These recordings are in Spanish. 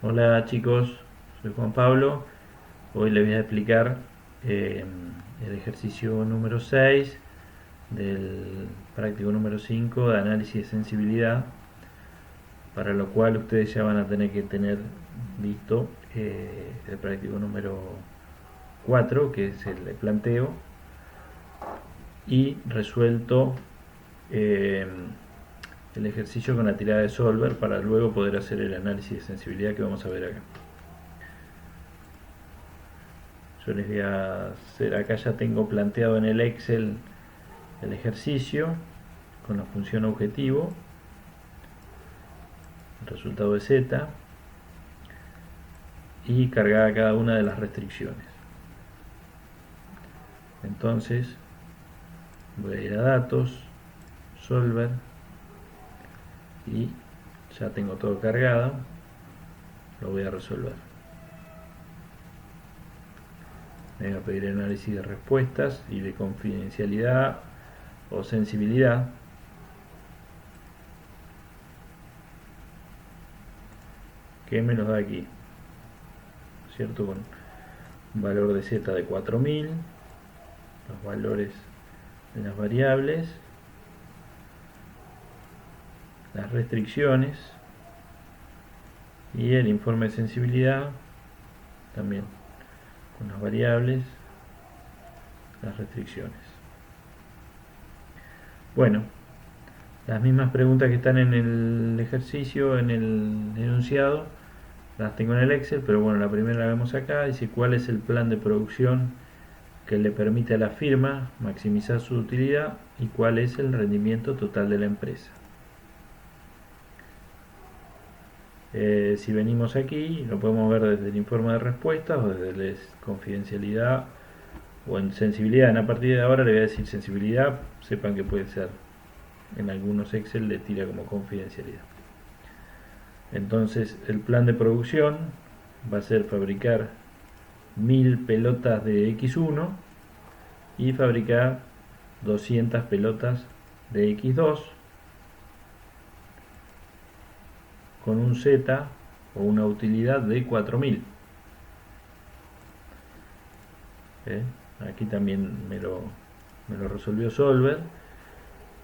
Hola chicos, soy Juan Pablo. Hoy les voy a explicar eh, el ejercicio número 6 del práctico número 5 de análisis de sensibilidad, para lo cual ustedes ya van a tener que tener visto el práctico número 4, que es el de planteo, y resuelto eh, el ejercicio con la tirada de solver para luego poder hacer el análisis de sensibilidad que vamos a ver acá. Yo les voy a hacer, acá ya tengo planteado en el Excel el ejercicio con la función objetivo, el resultado de z, y cargada cada una de las restricciones. Entonces voy a ir a datos, solver, y ya tengo todo cargado, lo voy a resolver. Me va a pedir análisis de respuestas y de confidencialidad o sensibilidad. Que me los da aquí, ¿cierto? Con un valor de z de 4000, los valores de las variables, las restricciones y el informe de sensibilidad también con las variables, las restricciones. Bueno, las mismas preguntas que están en el ejercicio, en el enunciado, las tengo en el Excel, pero bueno, la primera la vemos acá. Dice cuál es el plan de producción que le permite a la firma maximizar su utilidad y cuál es el rendimiento total de la empresa. Si venimos aquí, lo podemos ver desde el informe de respuestas o desde la confidencialidad o en sensibilidad. A partir de ahora le voy a decir sensibilidad, sepan que puede ser, en algunos Excel le tira como confidencialidad. Entonces el plan de producción va a ser fabricar 1000 pelotas de X1 y fabricar 200 pelotas de X2 con un Z o una utilidad de 4000. Aquí también me lo resolvió Solver.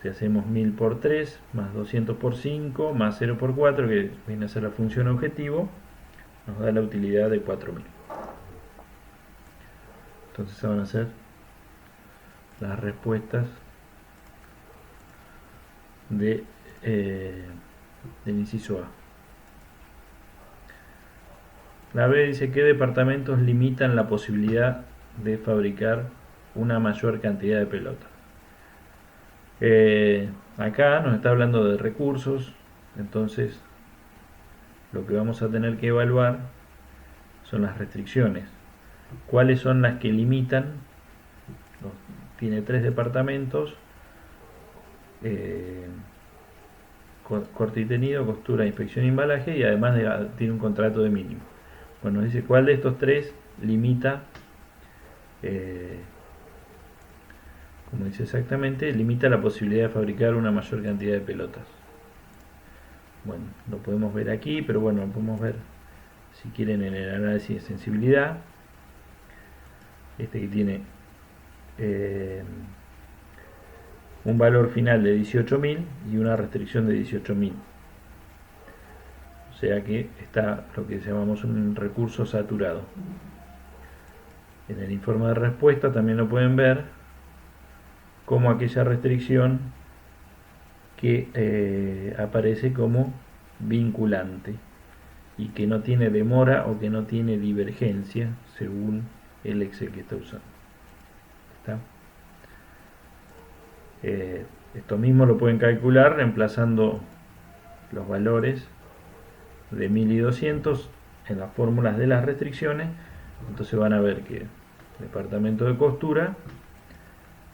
Si hacemos 1000 por 3 más 200 por 5 más 0 por 4, que viene a ser la función objetivo, nos da la utilidad de 4000. Entonces van a ser las respuestas del inciso A. La B dice qué departamentos limitan la posibilidad de fabricar una mayor cantidad de pelotas. Acá nos está hablando de recursos, entonces lo que vamos a tener que evaluar son las restricciones. ¿Cuáles son las que limitan? Tiene 3 departamentos: corte y tenido, costura, inspección y embalaje, y además tiene un contrato de mínimo. Bueno, nos dice cuál de estos 3 limita, como dice exactamente, limita la posibilidad de fabricar una mayor cantidad de pelotas. Bueno, lo podemos ver aquí, pero bueno, lo podemos ver si quieren en el análisis de sensibilidad. Este que tiene un valor final de 18.000 y una restricción de 18.000. O sea que está lo que llamamos un recurso saturado. En el informe de respuesta también lo pueden ver como aquella restricción que aparece como vinculante y que no tiene demora o que no tiene divergencia según el Excel que está usando. ¿Está? Esto mismo lo pueden calcular reemplazando los valores de 1000 y 200 en las fórmulas de las restricciones. Entonces van a ver que el departamento de costura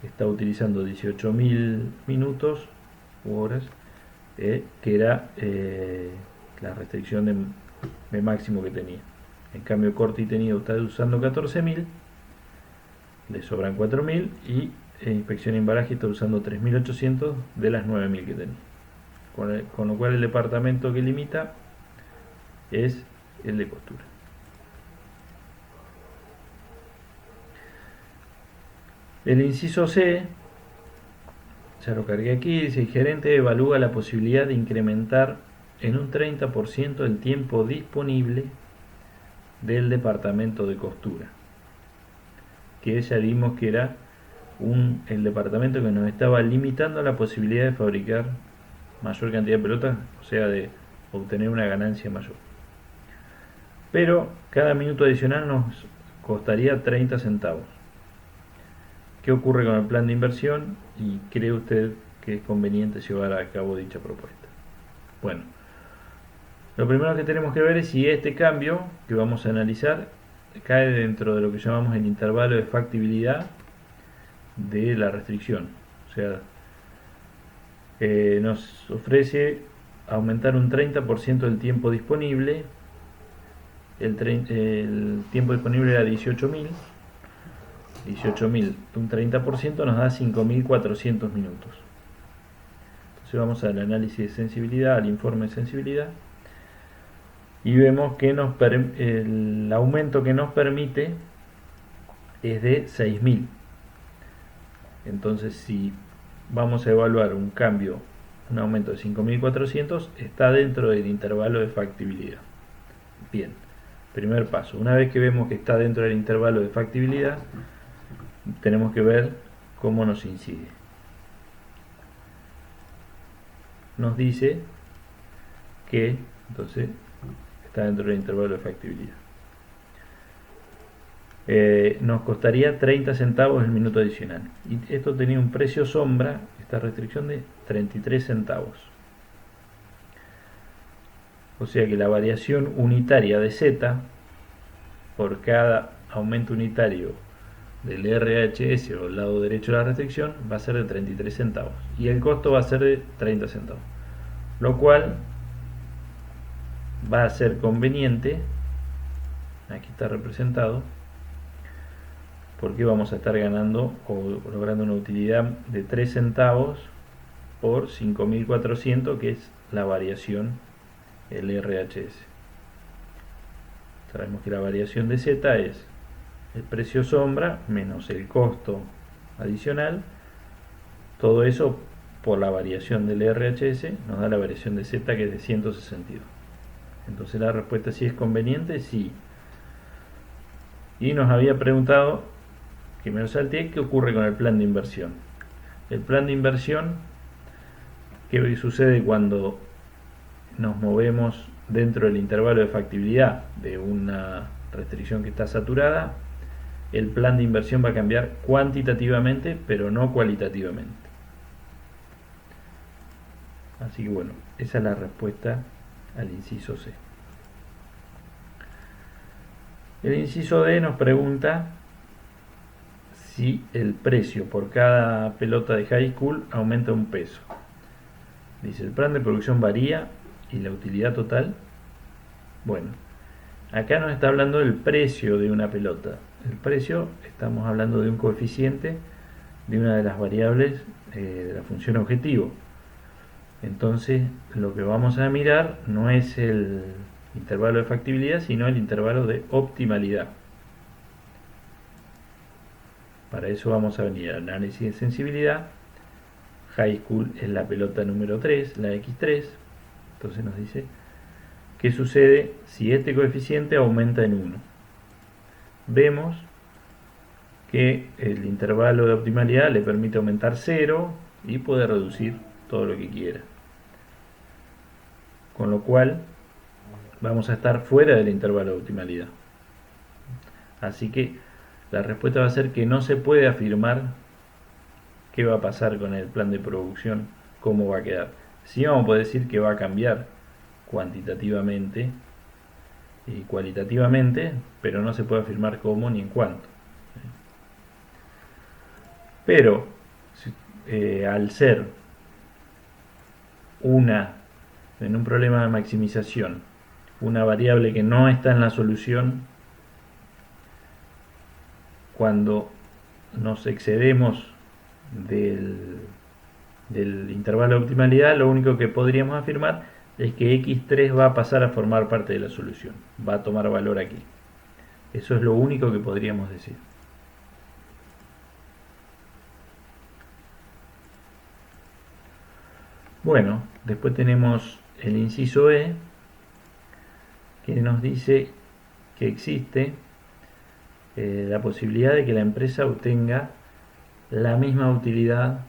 está utilizando 18.000 minutos u horas, que era la restricción de máximo que tenía. En cambio, corte y tenido está usando 14.000, le sobran 4.000, y inspección y embalaje está usando 3.800 de las 9.000 que tenía. Con lo cual el departamento que limita es el de costura. El inciso C, ya lo cargué aquí, dice: el gerente evalúa la posibilidad de incrementar en un 30% el tiempo disponible del departamento de costura, que ya vimos que era el departamento que nos estaba limitando la posibilidad de fabricar mayor cantidad de pelotas, o sea, de obtener una ganancia mayor. Pero cada minuto adicional nos costaría 30 centavos. ¿Qué ocurre con el plan de inversión y cree usted que es conveniente llevar a cabo dicha propuesta? Bueno, lo primero que tenemos que ver es si este cambio que vamos a analizar cae dentro de lo que llamamos el intervalo de factibilidad de la restricción. O sea, nos ofrece aumentar un 30% del tiempo disponible. El tiempo disponible era 18.000. 18.000, un 30% nos da 5.400 minutos. Entonces vamos al análisis de sensibilidad, al informe de sensibilidad, y vemos que el aumento que nos permite es de 6.000. Entonces, si vamos a evaluar un aumento de 5.400, está dentro del intervalo de factibilidad. Bien, primer paso. Una vez que vemos que está dentro del intervalo de factibilidad, tenemos que ver cómo nos incide. Nos dice que entonces está dentro del intervalo de factibilidad. Nos costaría 30 centavos el minuto adicional, y esto tenía un precio sombra, esta restricción, de 33 centavos. O sea que la variación unitaria de Z por cada aumento unitario del RHS o el lado derecho de la restricción va a ser de 33 centavos y el costo va a ser de 30 centavos, lo cual va a ser conveniente. Aquí está representado, porque vamos a estar ganando o logrando una utilidad de 3 centavos por 5.400, que es la variación, el RHS. Sabemos que la variación de Z es el precio sombra menos el costo adicional, todo eso por la variación del RHS nos da la variación de Z, que es de 162. Entonces la respuesta, si es conveniente, sí. Y nos había preguntado, que me lo salteé, qué ocurre con el plan de inversión. El plan de inversión, ¿qué sucede cuando nos movemos dentro del intervalo de factibilidad de una restricción que está saturada? El plan de inversión va a cambiar cuantitativamente, pero no cualitativamente. Así que bueno, esa es la respuesta al inciso C. El inciso D nos pregunta si el precio por cada pelota de high school aumenta un peso. Dice: el plan de producción varía y la utilidad total. Bueno, acá nos está hablando del precio de una pelota. El precio, estamos hablando de un coeficiente de una de las variables de la función objetivo. Entonces lo que vamos a mirar no es el intervalo de factibilidad, sino el intervalo de optimalidad. Para eso vamos a venir al análisis de sensibilidad. High school es la pelota número 3, la X3. Entonces nos dice qué sucede si este coeficiente aumenta en 1. Vemos que el intervalo de optimalidad le permite aumentar 0 y puede reducir todo lo que quiera, con lo cual vamos a estar fuera del intervalo de optimalidad. Así que la respuesta va a ser que no se puede afirmar qué va a pasar con el plan de producción, cómo va a quedar. Sí vamos a poder decir que va a cambiar cuantitativamente y cualitativamente, pero no se puede afirmar cómo ni en cuánto. Pero al ser en un problema de maximización, una variable que no está en la solución, cuando nos excedemos del intervalo de optimalidad, lo único que podríamos afirmar es que x3 va a pasar a formar parte de la solución, va a tomar valor aquí. Eso es lo único que podríamos decir. Bueno, después tenemos el inciso E, que nos dice que existe la posibilidad de que la empresa obtenga la misma utilidad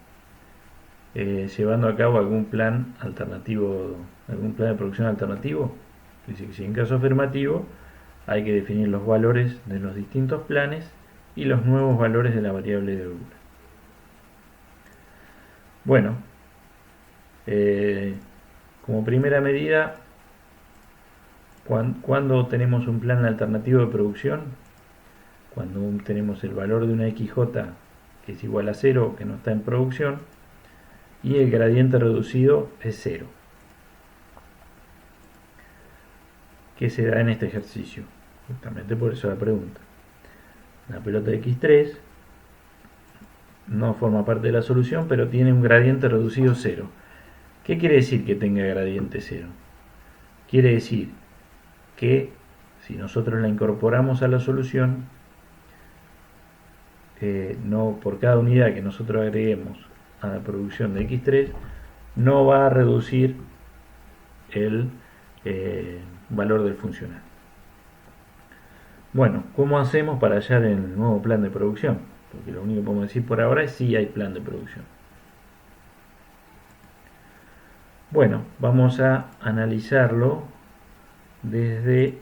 llevando a cabo algún plan alternativo, algún plan de producción alternativo. Dice que si en caso afirmativo hay que definir los valores de los distintos planes y los nuevos valores de la variable de holgura. Bueno, como primera medida, cuando tenemos un plan alternativo de producción, cuando tenemos el valor de una XJ que es igual a 0, que no está en producción, y el gradiente reducido es 0. ¿Qué se da en este ejercicio? Justamente por eso la pregunta. La pelota de x3 no forma parte de la solución, pero tiene un gradiente reducido 0. ¿Qué quiere decir que tenga gradiente 0? Quiere decir que si nosotros la incorporamos a la solución, no por cada unidad que nosotros agreguemos a la producción de x3, no va a reducir el valor del funcional. Bueno, ¿cómo hacemos para hallar el nuevo plan de producción? Porque lo único que podemos decir por ahora es si hay plan de producción. Bueno, vamos a analizarlo desde,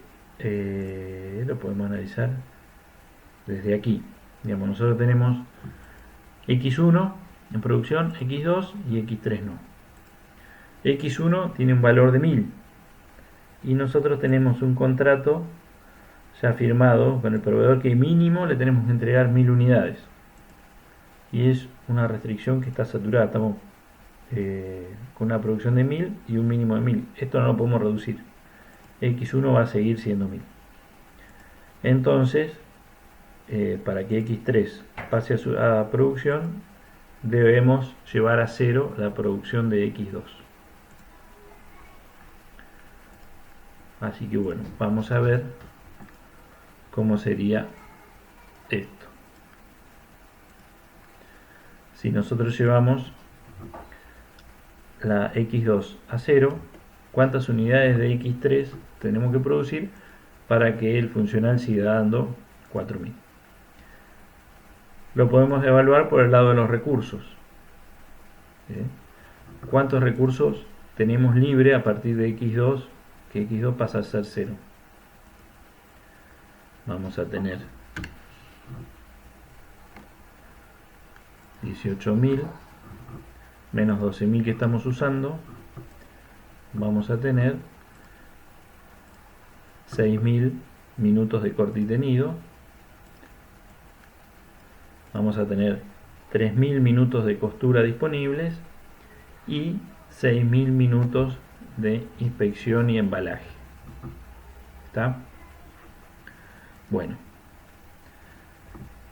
lo podemos analizar desde aquí. Digamos, nosotros tenemos x1 en producción, x2 y x3 no. x1 tiene un valor de 1000 y nosotros tenemos un contrato ya firmado con el proveedor que mínimo le tenemos que entregar 1000 unidades y es una restricción que está saturada. Estamos con una producción de 1000 y un mínimo de 1000. Esto no lo podemos reducir. x1 va a seguir siendo 1000. Entonces, para que x3 pase a producción, debemos llevar a 0 la producción de x2. Así que bueno, vamos a ver cómo sería esto. Si nosotros llevamos la x2 a 0, ¿cuántas unidades de x3 tenemos que producir para que el funcional siga dando 4000? Lo podemos evaluar por el lado de los recursos. ¿Cuántos recursos tenemos libre a partir de x2, que x2 pasa a ser 0? Vamos a tener 18.000 menos 12.000 que estamos usando, vamos a tener 6.000 minutos de corte y tenido, vamos a tener 3.000 minutos de costura disponibles y 6.000 minutos de inspección y embalaje. ¿Está? Bueno,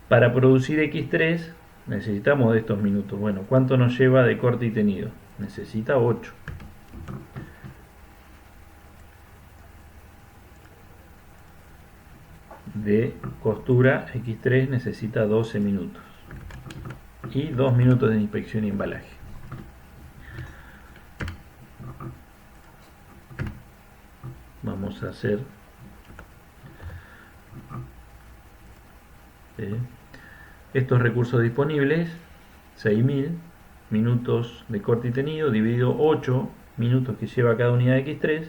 para producir x3 necesitamos de estos minutos. Bueno, ¿cuánto nos lleva de corte y tenido? Necesita 8. De costura x3 necesita 12 minutos. Y 2 minutos de inspección y embalaje. Vamos a hacer estos recursos disponibles, 6.000 minutos de corte y tenido dividido 8 minutos que lleva cada unidad de x3,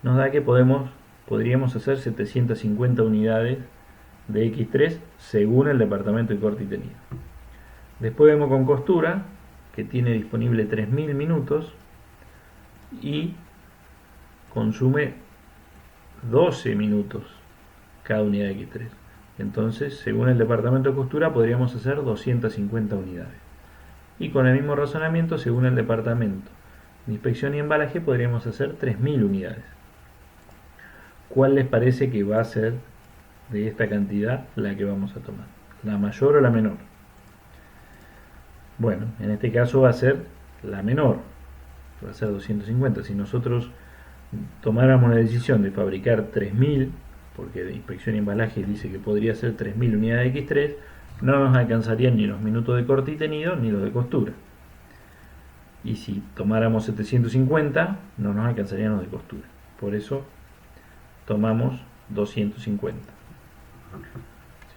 nos da que podríamos hacer 750 unidades de x3 según el departamento de corte y tenido. Después vemos con costura que tiene disponible 3.000 minutos y consume 12 minutos cada unidad de x3. Entonces, según el departamento de costura, podríamos hacer 250 unidades. Y con el mismo razonamiento, según el departamento de inspección y embalaje, podríamos hacer 3.000 unidades. ¿Cuál les parece que va a ser de esta cantidad la que vamos a tomar? ¿La mayor o la menor? Bueno, en este caso va a ser la menor. va a ser 250. Si nosotros tomáramos la decisión de fabricar 3000, porque de inspección y embalaje dice que podría ser 3000 unidades de X3, no nos alcanzarían ni los minutos de corte y tenido ni los de costura. Y si tomáramos 750, no nos alcanzarían los de costura. Por eso tomamos 250.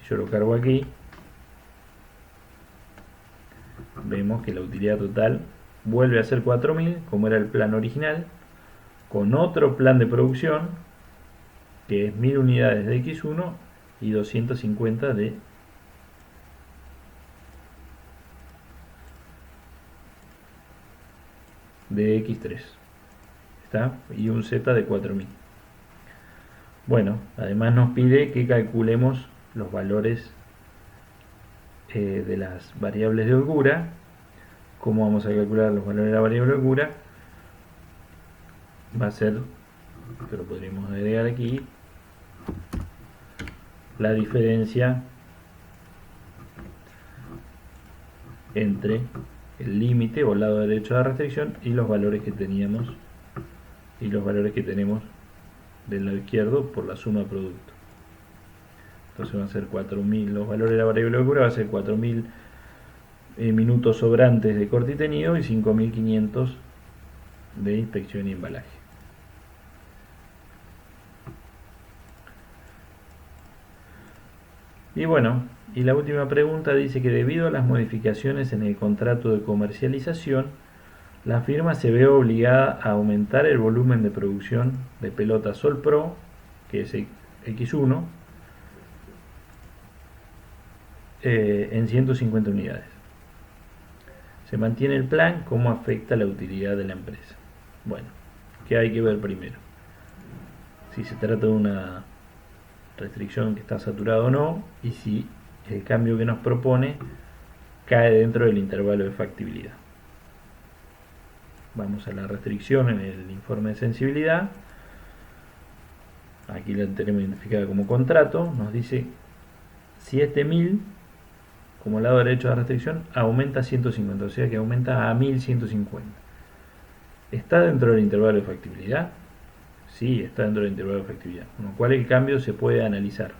Si yo lo cargo aquí, vemos que la utilidad total vuelve a ser 4000, como era el plan original, con otro plan de producción que es 1000 unidades de X1 y 250 de X3. ¿Está? Y un Z de 4000. Bueno, además nos pide que calculemos los valores de las variables de holgura. ¿Cómo vamos a calcular los valores de la variable de holgura? Va a ser, que lo podríamos agregar aquí, la diferencia entre el límite o lado derecho de la restricción y los valores que teníamos y los valores que tenemos del lado izquierdo por la suma de producto. Entonces van a ser 4000, los valores de la variable de holgura va a ser 4000 minutos sobrantes de corte y tenido y 5500 de inspección y embalaje. Y bueno, y la última pregunta dice que debido a las modificaciones en el contrato de comercialización, la firma se ve obligada a aumentar el volumen de producción de pelotas Sol Pro, que es X1, en 150 unidades. Se mantiene el plan, ¿cómo afecta la utilidad de la empresa? Bueno, ¿qué hay que ver primero? Si se trata de una restricción que está saturada o no, y si el cambio que nos propone cae dentro del intervalo de factibilidad. Vamos a la restricción en el informe de sensibilidad. Aquí la tenemos identificada como contrato. Nos dice 7000 como lado derecho de la restricción aumenta a 150, o sea que aumenta a 1150. ¿Está dentro del intervalo de factibilidad? Sí, está dentro del intervalo de factibilidad, con lo cual el cambio se puede analizar.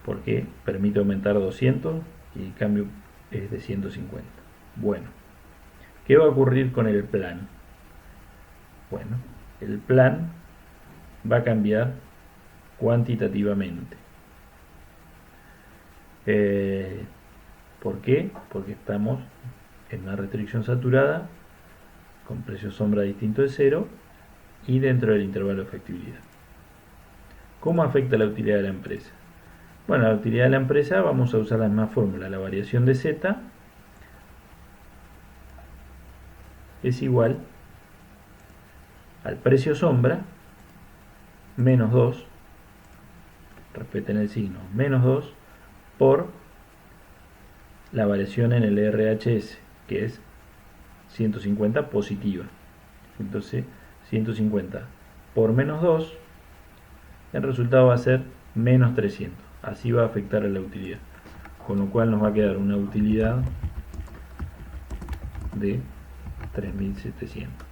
Porque permite aumentar 200 y el cambio es de 150. Bueno, ¿qué va a ocurrir con el plan? Bueno, el plan va a cambiar cuantitativamente. ¿Por qué? Porque estamos en una restricción saturada con precio sombra distinto de 0 y dentro del intervalo de factibilidad. ¿Cómo afecta la utilidad de la empresa? Bueno, la utilidad de la empresa vamos a usar la misma fórmula. La variación de Z es igual al precio sombra menos 2, respeten el signo, menos 2 por la variación en el RHS, que es 150 positiva. Entonces 150 por menos 2, el resultado va a ser menos 300. Así va a afectar a la utilidad, con lo cual nos va a quedar una utilidad de 3700.